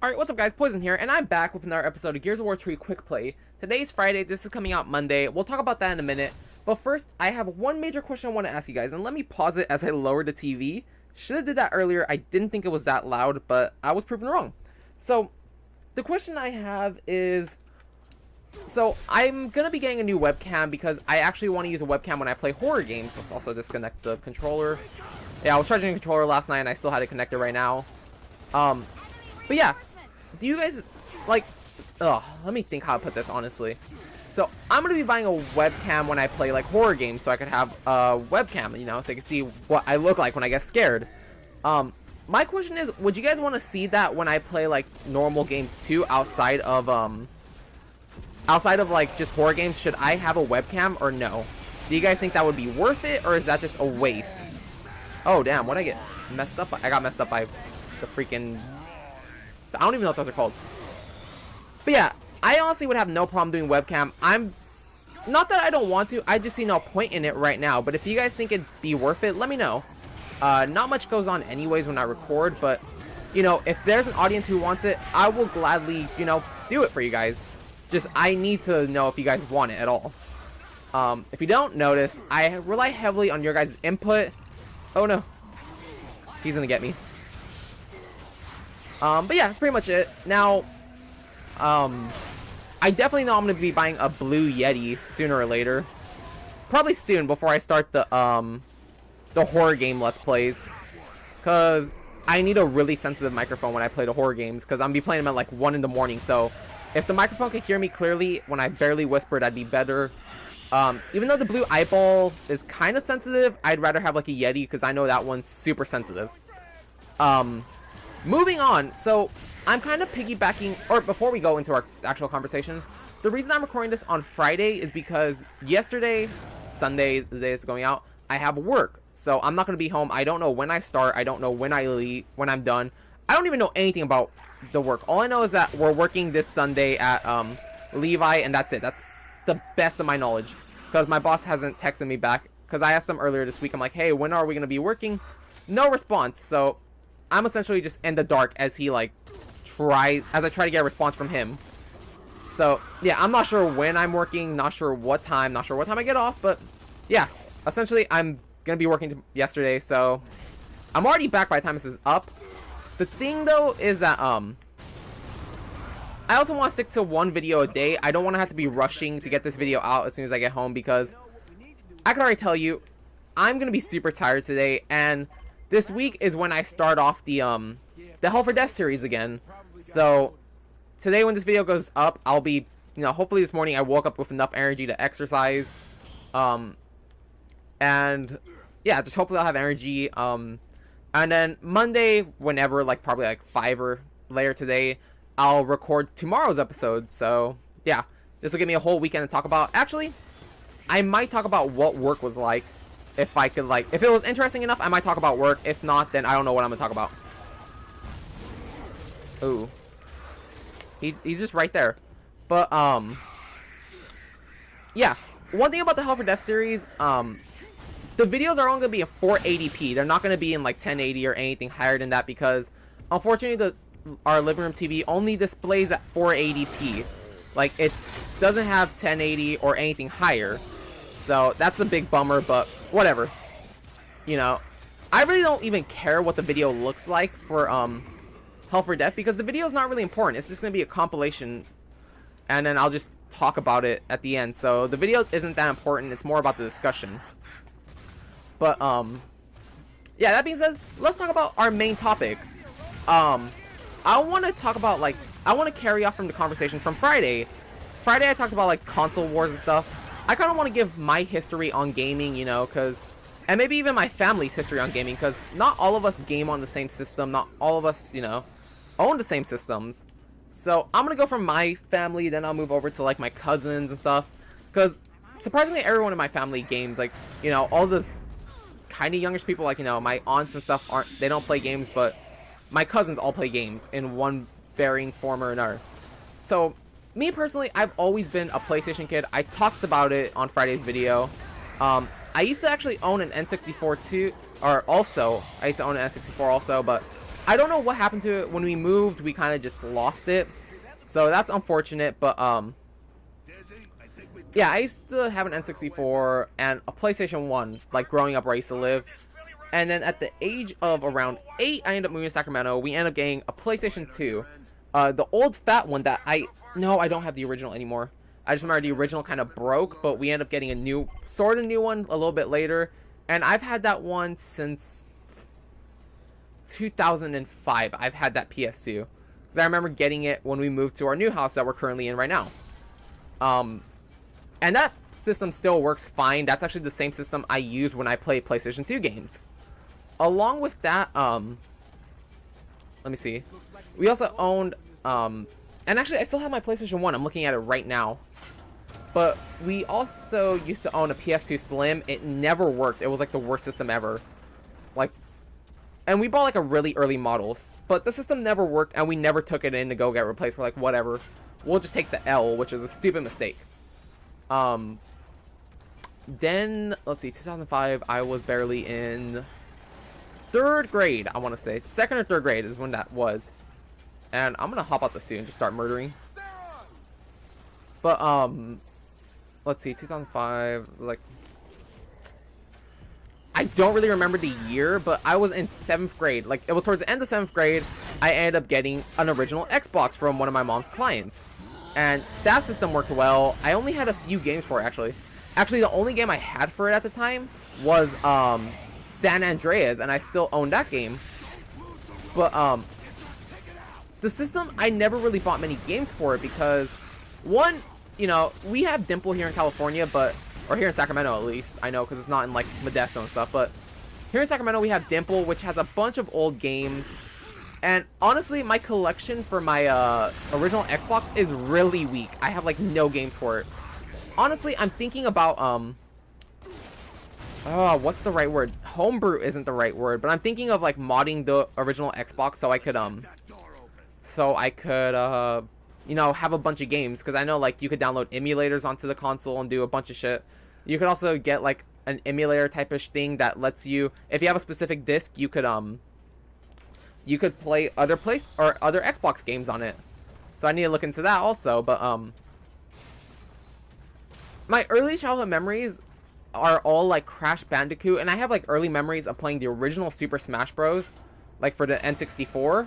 Alright, what's up guys, Poison here, and I'm back with another episode of Gears of War 3 Quick Play. Today's Friday, this is coming out Monday. We'll talk about that in a minute. But first, I have one major question I want to ask you guys, and let me pause it as I lower the TV. Should have did that earlier. I didn't think it was that loud, but I was proven wrong. So, the question I have is... So, I'm going to be getting a new webcam because I actually want to use a webcam when I play horror games. Let's also disconnect the controller. Yeah, I was charging the controller last night and I still had it connected right now. But yeah, do you guys, like, let me think how to put this, honestly. So, I'm going to be buying a webcam when I play, like, horror games, so I could have a webcam, you know, so I can see what I look like when I get scared. My question is, would you guys want to see that when I play, like, normal games, too, outside of, like, just horror games? Should I have a webcam, or no? Do you guys think that would be worth it, or is that just a waste? Oh, damn, what'd I get messed up by? I got messed up by the freaking... I don't even know what those are called. But yeah, I honestly would have no problem doing webcam. Not that I don't want to, I just see no point in it right now. But if you guys think it'd be worth it, let me know. Not much goes on anyways when I record, but, you know, if there's an audience who wants it, I will gladly, you know, do it for you guys. Just, I need to know if you guys want it at all. If you don't notice, I rely heavily on your guys' input. Oh no. He's gonna get me. But yeah, that's pretty much it. Now, I definitely know I'm going to be buying a Blue Yeti sooner or later. Probably soon before I start the horror game Let's Plays. Because I need a really sensitive microphone when I play the horror games. Because I'm going to be playing them at like 1 in the morning. So, if the microphone can hear me clearly when I barely whisper, that'd be better. Even though the Blue Eyeball is kind of sensitive, I'd rather have like a Yeti. Because I know that one's super sensitive. Moving on, so I'm kind of piggybacking, or before we go into our actual conversation, the reason I'm recording this on Friday is because yesterday, Sunday, the day it's going out, I have work. So I'm not going to be home. I don't know when I start. I don't know when I leave, when I'm done. I don't even know anything about the work. All I know is that we're working this Sunday at Levi, and that's it. That's the best of my knowledge. Because my boss hasn't texted me back. Because I asked him earlier this week, I'm like, hey, when are we going to be working? No response, so... I'm essentially just in the dark as he I try to get a response from him. So yeah, I'm not sure when I'm working, not sure what time I get off, but yeah, essentially I'm gonna be working yesterday, so I'm already back by the time this is up. The thing though is that I also want to stick to one video a day. I don't want to have to be rushing to get this video out as soon as I get home, because I can already tell you I'm gonna be super tired today, and this week is when I start off the Hell for Death series again. So today when this video goes up, I'll be, you know, hopefully this morning I woke up with enough energy to exercise. And yeah, just hopefully I'll have energy. And then Monday, whenever, like probably like 5 or later today, I'll record tomorrow's episode. So yeah, this will give me a whole weekend to talk about. Actually, I might talk about what work was like. If I could, like, if it was interesting enough, I might talk about work. If not, then I don't know what I'm gonna talk about. Ooh. He's just right there. But, yeah. One thing about the Hell for Death series, the videos are only gonna be in 480p. They're not gonna be in, like, 1080 or anything higher than that because, unfortunately, our living room TV only displays at 480p. Like, it doesn't have 1080 or anything higher. So, that's a big bummer, but whatever. You know, I really don't even care what the video looks like for Hell for Death, because the video is not really important. It's just going to be a compilation, and then I'll just talk about it at the end. So, the video isn't that important. It's more about the discussion. But, yeah, that being said, let's talk about our main topic. I want to talk about, like, I want to carry off from the conversation from Friday. Friday, I talked about, like, console wars and stuff. I kind of want to give my history on gaming, you know, and maybe even my family's history on gaming, because not all of us game on the same system, not all of us, you know, own the same systems. So, I'm going to go from my family, then I'll move over to, like, my cousins and stuff, because surprisingly, everyone in my family games, like, you know, all the kind of youngish people, like, you know, my aunts and stuff, they don't play games, but my cousins all play games in one varying form or another. So, me personally, I've always been a PlayStation kid. I talked about it on Friday's video. I used to actually own an N64 too, or also, I used to own an N64 also, but I don't know what happened to it. When we moved, we kind of just lost it. So that's unfortunate, but yeah, I used to have an N64 and a PlayStation 1, like growing up where I used to live. And then at the age of around 8, I ended up moving to Sacramento. We ended up getting a PlayStation 2. The old fat one that no, I don't have the original anymore. I just remember the original kind of broke, but we ended up getting a new, sort of new one a little bit later. And I've had that one since 2005. I've had that PS2. Because I remember getting it when we moved to our new house that we're currently in right now. And that system still works fine. That's actually the same system I use when I play PlayStation 2 games. Along with that, let me see. We also owned, and actually I still have my PlayStation 1. I'm looking at it right now. But we also used to own a PS2 Slim. It never worked. It was like the worst system ever. Like, and we bought like a really early model, but the system never worked, and we never took it in to go get replaced. We're like, whatever. We'll just take the L, which is a stupid mistake. Then, let's see, 2005, I was barely in 3rd grade, I want to say. 2nd or 3rd grade is when that was. And I'm going to hop out the suit and just start murdering. But, let's see, 2005, like, I don't really remember the year, but I was in 7th grade. Like, it was towards the end of 7th grade, I ended up getting an original Xbox from one of my mom's clients. And that system worked well. I only had a few games for it, actually. Actually, the only game I had for it at the time was, San Andreas, and I still own that game. But, the system, I never really bought many games for it because, one, you know, we have Dimple here in California, but, or here in Sacramento at least, I know, because it's not in, like, Modesto and stuff, but here in Sacramento we have Dimple, which has a bunch of old games. And honestly, my collection for my original Xbox is really weak. I have like no games for it. Honestly, I'm thinking about what's the right word? Homebrew isn't the right word, but I'm thinking of like modding the original Xbox so I could you know, have a bunch of games, because I know like you could download emulators onto the console and do a bunch of shit. You could also get like an emulator type of thing that lets you, if you have a specific disc, you could play other Xbox games on it. So I need to look into that also. But my early childhood memories are all like Crash Bandicoot, and I have like early memories of playing the original Super Smash Bros. Like for the N64.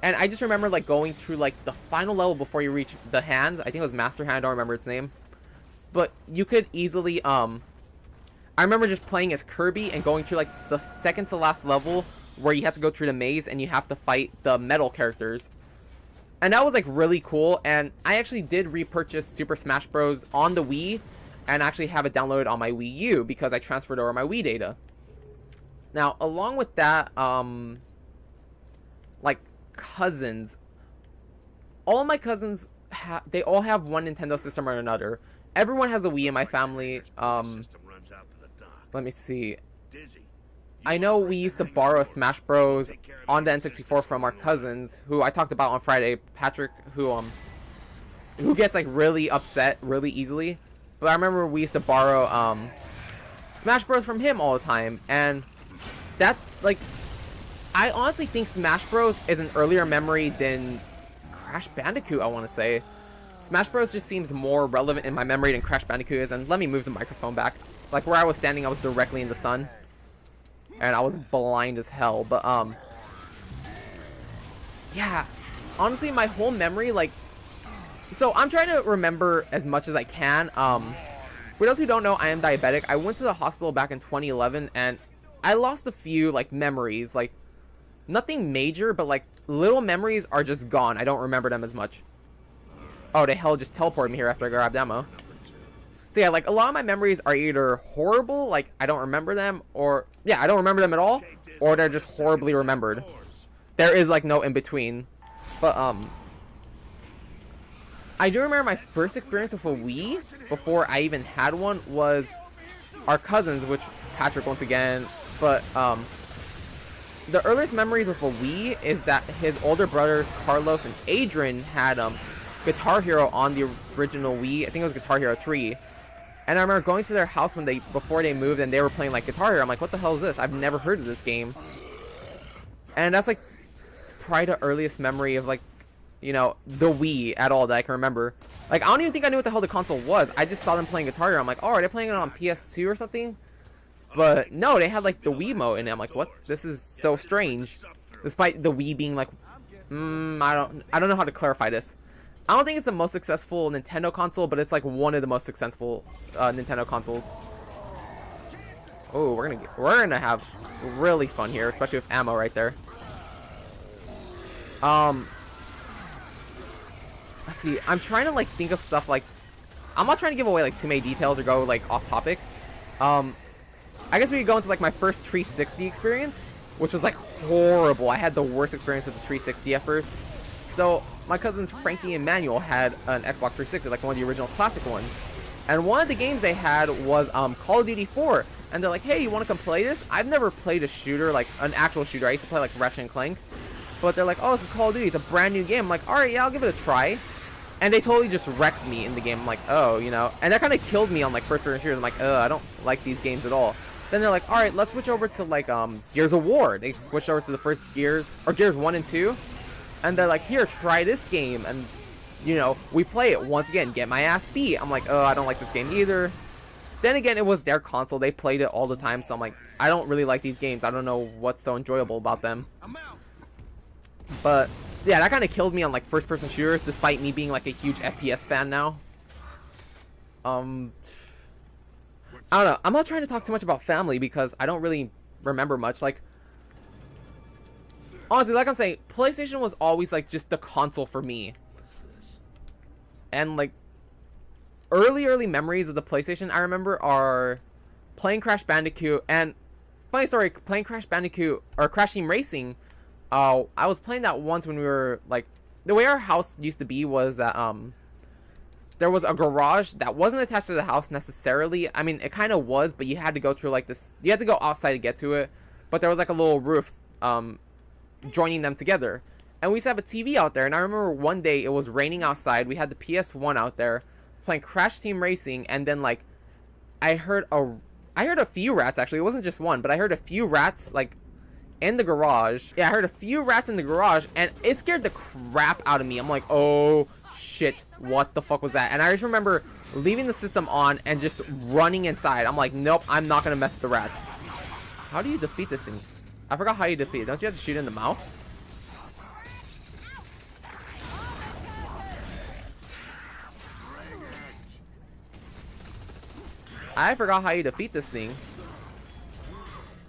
And I just remember like going through like the final level before you reach the hand. I think it was Master Hand, I don't remember its name. But you could easily I remember just playing as Kirby and going through like the second to last level where you have to go through the maze and you have to fight the metal characters. And that was like really cool, and I actually did repurchase Super Smash Bros. On the Wii and actually have it downloaded on my Wii U because I transferred over my Wii data. Now, along with that, like cousins, all of my cousins, they all have one Nintendo system or another. Everyone has a Wii in my family. Let me see. I know we used to borrow Smash Bros. On the N64 from our cousins, who I talked about on Friday. Patrick, who gets like really upset really easily. But I remember we used to borrow Smash Bros. From him all the time, and that's like, I honestly think Smash Bros. Is an earlier memory than Crash Bandicoot, I want to say. Smash Bros. Just seems more relevant in my memory than Crash Bandicoot is. And let me move the microphone back. Like where I was standing, I was directly in the sun. And I was blind as hell, but, yeah, honestly, my whole memory, like, so I'm trying to remember as much as I can. For those who don't know, I am diabetic. I went to the hospital back in 2011, and I lost a few, like, memories, like, nothing major, but, like, little memories are just gone. I don't remember them as much. Oh, the hell just teleported me here after I grabbed ammo. So yeah, like, a lot of my memories are either horrible, like, I don't remember them, or, yeah, I don't remember them at all, or they're just horribly remembered. There is, like, no in-between. But, I do remember my first experience with a Wii, before I even had one, was our cousins, which, Patrick once again, but, the earliest memories with a Wii is that his older brothers, Carlos and Adrian, had, Guitar Hero on the original Wii. I think it was Guitar Hero 3. And I remember going to their house before they moved, and they were playing like Guitar Hero. I'm like, what the hell is this? I've never heard of this game. And that's like try to earliest memory of like, you know, the Wii at all that I can remember. Like, I don't even think I knew what the hell the console was. I just saw them playing Guitar Hero. I'm like, oh, are they playing it on PS2 or something? But no, they had like the Wiimote in it. I'm like, what? This is so strange. Despite the Wii being like, I don't know how to clarify this. I don't think it's the most successful Nintendo console, but it's like one of the most successful Nintendo consoles. Oh, we're gonna have really fun here, especially with ammo right there. Let's see. I'm trying to like think of stuff like. I'm not trying to give away like too many details or go like off topic. I guess we could go into like my first 360 experience, which was like horrible. I had the worst experience with the 360 at first. So my cousins Frankie and Manuel had an Xbox 360, like one of the original classic ones. And one of the games they had was Call of Duty 4. And they're like, hey, you want to come play this? I've never played a shooter, like an actual shooter. I used to play like Ratchet and Clank. But they're like, oh, this is Call of Duty. It's a brand new game. I'm like, alright, yeah, I'll give it a try. And they totally just wrecked me in the game. I'm like, oh, you know. And that kind of killed me on like first person shooters. I'm like, I don't like these games at all. Then they're like, alright, let's switch over to like Gears of War. They switched over to the first Gears, or Gears 1 and 2. And they're like, here, try this game. And, you know, we play it once again, get my ass beat. I'm like, I don't like this game either. Then again, it was their console. They played it all the time. So I'm like, I don't really like these games. I don't know what's so enjoyable about them. But yeah, that kind of killed me on like first person shooters, despite me being like a huge FPS fan now. I don't know. I'm not trying to talk too much about family because I don't really remember much. Like, honestly, like I'm saying, PlayStation was always like just the console for me. And like early memories of the PlayStation I remember are playing Crash Bandicoot. And funny story, playing Crash Bandicoot or Crash Team Racing. I was playing that once when we were like, the way our house used to be was that there was a garage that wasn't attached to the house necessarily. I mean, it kind of was, but you had to go through like this, you had to go outside to get to it. But there was like a little roof joining them together. And we used to have a TV out there. And I remember one day it was raining outside. We had the PS1 out there playing Crash Team Racing. And then like I heard a few rats, actually. It wasn't just one, but I heard a few rats like in the garage. Yeah, I heard a few rats in the garage, and it scared the crap out of me. I'm like, oh shit, what the fuck was that? And I just remember leaving the system on and just running inside. I'm like, nope, I'm not gonna mess with the rats. How do you defeat this thing? I forgot how you defeat it. Don't you have to shoot it in the mouth? I forgot how you defeat this thing.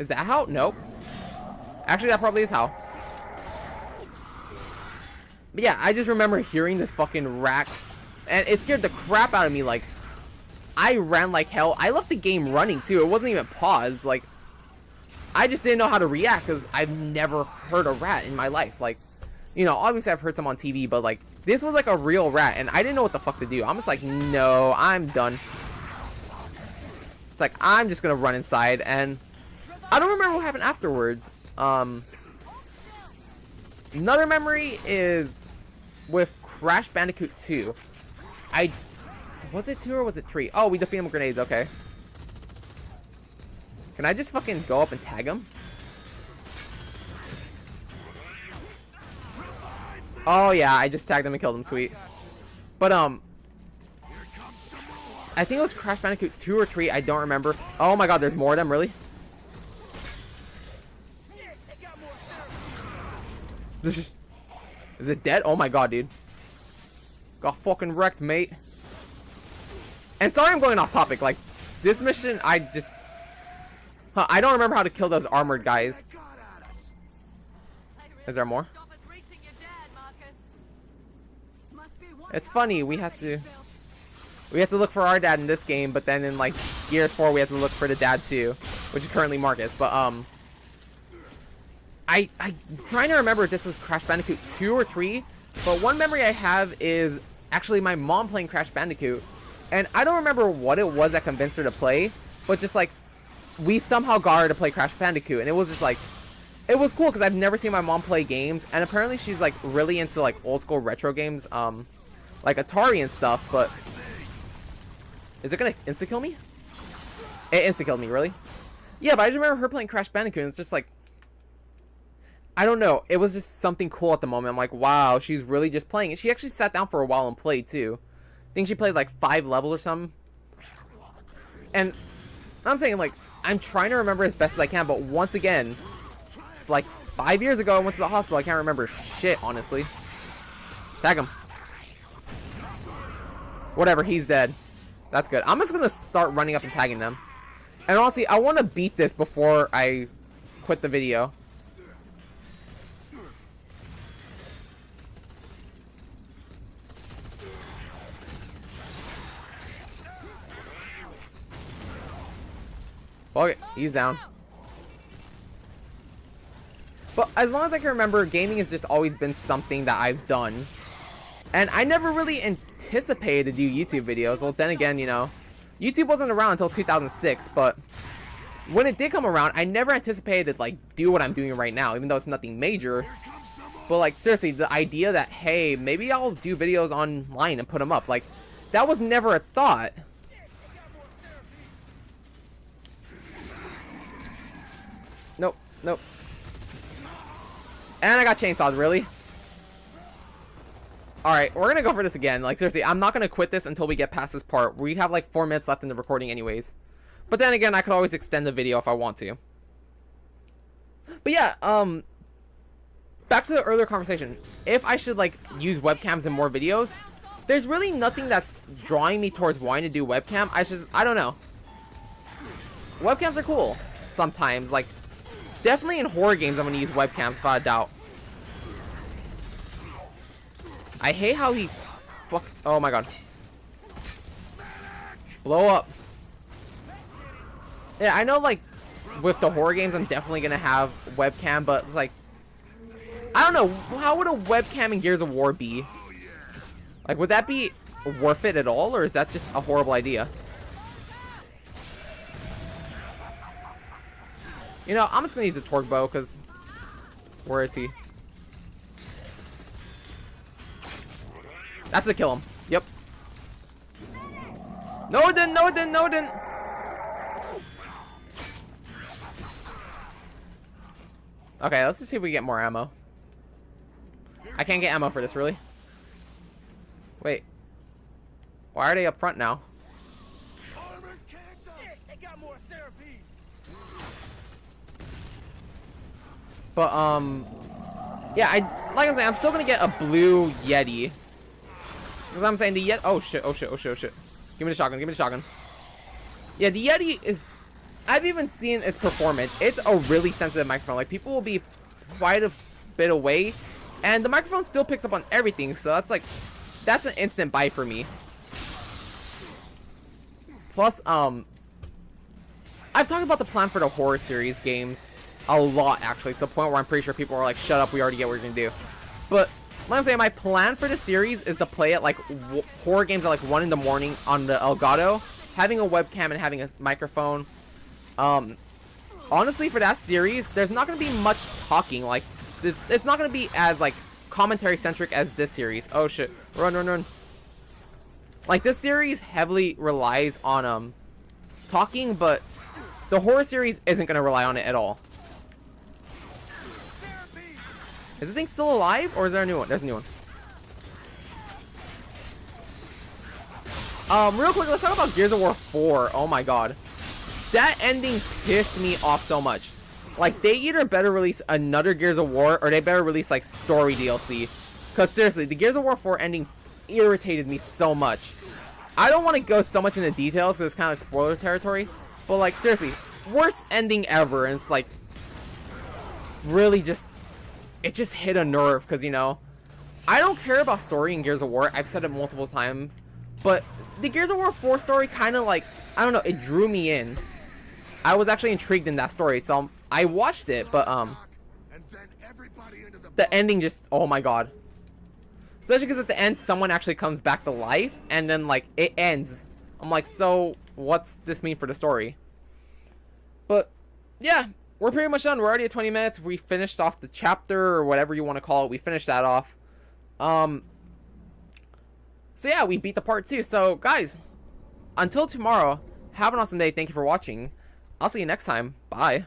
Is that how? Nope. Actually, that probably is how. But yeah, I just remember hearing this fucking rat, and it scared the crap out of me. Like, I ran like hell. I left the game running too. It wasn't even paused. Like, I just didn't know how to react because I've never heard a rat in my life. Like, you know, obviously I've heard some on TV, but like, this was like a real rat, and I didn't know what the fuck to do. I'm just like, no, I'm done. It's like, I'm just gonna run inside, and I don't remember what happened afterwards. Another memory is with Crash Bandicoot 2. Was it 2 or was it 3? Oh, we defeat him with grenades, okay. Can I just fucking go up and tag him? Oh yeah, I just tagged him and killed him, sweet. But I think it was Crash Bandicoot 2 or 3, I don't remember. Oh my god, there's more of them, really? Is it dead? Oh my god, dude. Got fucking wrecked, mate. And sorry I'm going off topic. Like, this mission, I don't remember how to kill those armored guys. Is there more? It's funny, we have to look for our dad in this game, but then in like Gears 4 we have to look for the dad too, which is currently Marcus. But I'm trying to remember if this was Crash Bandicoot 2 or 3, but one memory I have is actually my mom playing Crash Bandicoot, and I don't remember what it was that convinced her to play, but just like, we somehow got her to play Crash Bandicoot, and it was just like, it was cool because I've never seen my mom play games, and apparently she's like really into like old school retro games, like Atari and stuff. But is it gonna insta-kill me? It insta-killed me, really? Yeah, but I just remember her playing Crash Bandicoot, and it's just like, I don't know. It was just something cool at the moment. I'm like, wow, she's really just playing. And she actually sat down for a while and played, too. I think she played, like, 5 levels or something. And I'm saying, like, I'm trying to remember as best as I can, but once again, like, 5 years ago, I went to the hospital. I can't remember shit, honestly. Tag him. Whatever, he's dead. That's good. I'm just gonna start running up and tagging them. And honestly, I want to beat this before I quit the video. Okay, he's down. But as long as I can remember, gaming has just always been something that I've done. And I never really anticipated to do YouTube videos. Well, then again, you know, YouTube wasn't around until 2006, but when it did come around, I never anticipated to, like, do what I'm doing right now, even though it's nothing major. But, like, seriously, the idea that, hey, maybe I'll do videos online and put them up, like, that was never a thought. Nope, nope. And I got chainsawed, really? Alright, we're gonna go for this again. Like, seriously, I'm not gonna quit this until we get past this part. We have, like, 4 minutes left in the recording anyways. But then again, I could always extend the video if I want to. But yeah, back to the earlier conversation. If I should, like, use webcams in more videos, there's really nothing that's drawing me towards wanting to do webcam. I don't know. Webcams are cool sometimes. Like, definitely in horror games I'm gonna use webcams, without a doubt. I hate how he... Fuck. Oh my god. Blow up. Yeah, I know, like, with the horror games, I'm definitely gonna have webcam, but it's like... I don't know. How would a webcam in Gears of War be? Like, would that be worth it at all, or is that just a horrible idea? You know, I'm just gonna use the torque bow, because... Where is he? That's to kill him. Yep. No, it didn't. No, it didn't. No, it didn't. Okay, let's just see if we get more ammo. I can't get ammo for this, really. Wait. Why are they up front now? But, yeah, like I'm saying, I'm still gonna get a blue Yeti. Because I'm saying the Yeti... Oh, shit, oh, shit, oh, shit, oh, shit. Give me the shotgun, give me the shotgun. Yeah, the Yeti is... I've even seen its performance. It's a really sensitive microphone. Like, people will be quite a bit away, and the microphone still picks up on everything, so that's, like... That's an instant buy for me. Plus, I've talked about the plan for the horror series games a lot, actually, to the point where I'm pretty sure people are like, shut up, we already get what you're gonna do. But... Like I'm saying, my plan for the series is to play it like horror games at like 1 in the morning on the Elgato, having a webcam and having a microphone. Honestly, for that series, there's not going to be much talking. Like, it's not going to be as like commentary centric as this series. Oh shit! Run, run, run! Like, this series heavily relies on talking, but the horror series isn't going to rely on it at all. Is this thing still alive, or is there a new one? There's a new one. Real quick, let's talk about Gears of War 4. Oh my god. That ending pissed me off so much. Like, they either better release another Gears of War, or they better release, like, story DLC. Because, seriously, the Gears of War 4 ending irritated me so much. I don't want to go so much into details, because it's kind of spoiler territory. But, like, seriously, worst ending ever, and it's, like, really just... It just hit a nerve, because, you know, I don't care about story in Gears of War. I've said it multiple times. But the Gears of War 4 story kind of, like, I don't know, it drew me in. I was actually intrigued in that story, so I watched it, but, the ending just, oh my god. Especially because at the end, someone actually comes back to life, and then, like, it ends. I'm like, so, what's this mean for the story? But, yeah. We're pretty much done. We're already at 20 minutes. We finished off the chapter, or whatever you want to call it. We finished that off. So yeah, we beat the part 2. So, guys, until tomorrow, have an awesome day. Thank you for watching. I'll see you next time. Bye.